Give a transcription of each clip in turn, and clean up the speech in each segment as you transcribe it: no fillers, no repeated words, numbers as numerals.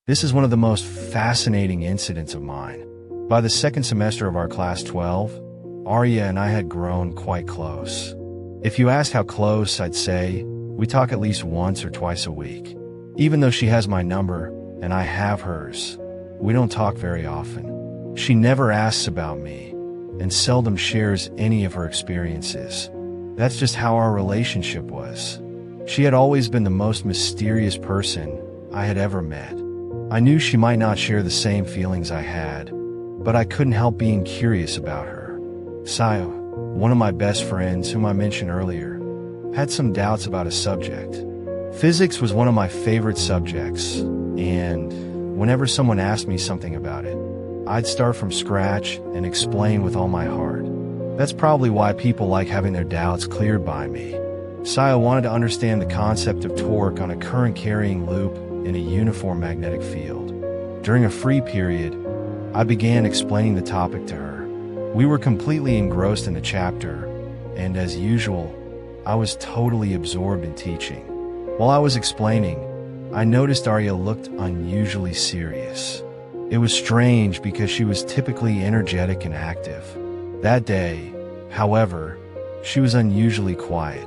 This is one of the most fascinating incidents of mine. By the second semester of our class 12, Arya and I had grown quite close. If you asked how close, I'd say we talk at least once or twice a week. Even though she has my number and I have hers, we don't talk very often. She never asks about me and seldom shares any of her experiences. That's just how our relationship was. She had always been the most mysterious person I had ever met. I knew she might not share the same feelings I had, but I couldn't help being curious about her. Saya, one of my best friends whom I mentioned earlier, had some doubts about a subject. Physics was one of my favorite subjects, and whenever someone asked me something about it, I'd start from scratch and explain with all my heart. That's probably why people like having their doubts cleared by me. Saya wanted to understand the concept of torque on a current-carrying loop in a uniform magnetic field. During a free period, I began explaining the topic to her. We were completely engrossed in the chapter, and as usual, I was totally absorbed in teaching. While I was explaining, I noticed Arya looked unusually serious. It was strange because she was typically energetic and active. That day, however, she was unusually quiet.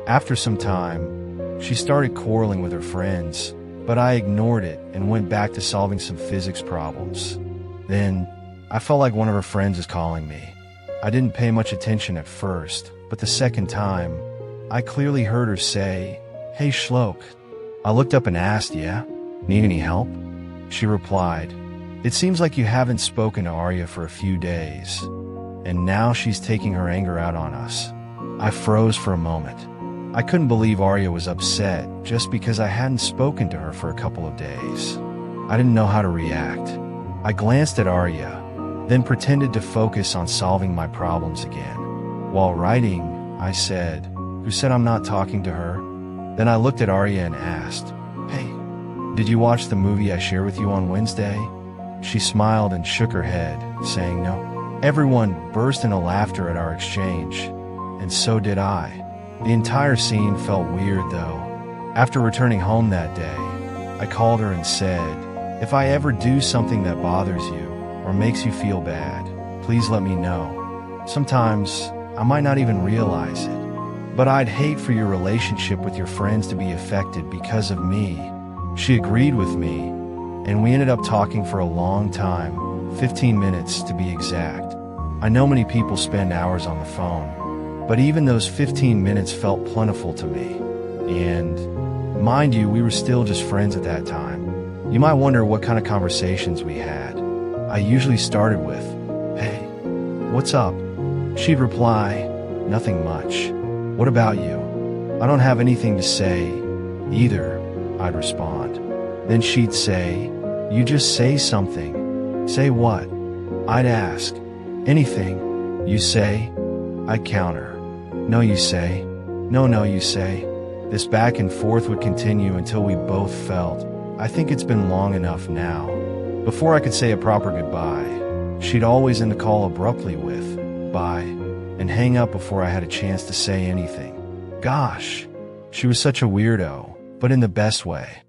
After some time, she started quarreling with her friends, but I ignored it and went back to solving some physics problems. Then, I felt like one of her friends was calling me. I didn't pay much attention at first, but the second time, I clearly heard her say, "Hey Shlok." I looked up and asked, "Yeah? Need any help?" She replied, "It seems like you haven't spoken to Arya for a few days, and now she's taking her anger out on us." I froze for a moment. I couldn't believe Arya was upset just because I hadn't spoken to her for a couple of days. I didn't know how to react. I glanced at Arya, then pretended to focus on solving my problems again. While writing, I said, "Who said I'm not talking to her?" Then I looked at Arya and asked, "Hey, did you watch the movie I shared with you on Wednesday?" She smiled and shook her head, saying no. Everyone burst into laughter at our exchange, and so did I. The entire scene felt weird though. After returning home that day, I called her and said, "If I ever do something that bothers you or makes you feel bad, please let me know. Sometimes I might not even realize it, but I'd hate for your relationship with your friends to be affected because of me." She agreed with me, and we ended up talking for a long time, 15 minutes to be exact. I know many people spend hours on the phone, but even those 15 minutes felt plentiful to me. And mind you, we were still just friends at that time. You might wonder what kind of conversations we had. I usually started with, "Hey, what's up?" She'd reply, "Nothing much. What about you?" "I don't have anything to say either," I'd respond. Then she'd say, "You just say something." "Say what?" I'd ask. "Anything. You say." I'd counter. "No, you say." "No, no, you say." This back and forth would continue until we both felt, "I think it's been long enough now." Before I could say a proper goodbye, she'd always end the call abruptly with, "Bye," and hang up before I had a chance to say anything. Gosh, she was such a weirdo, but in the best way.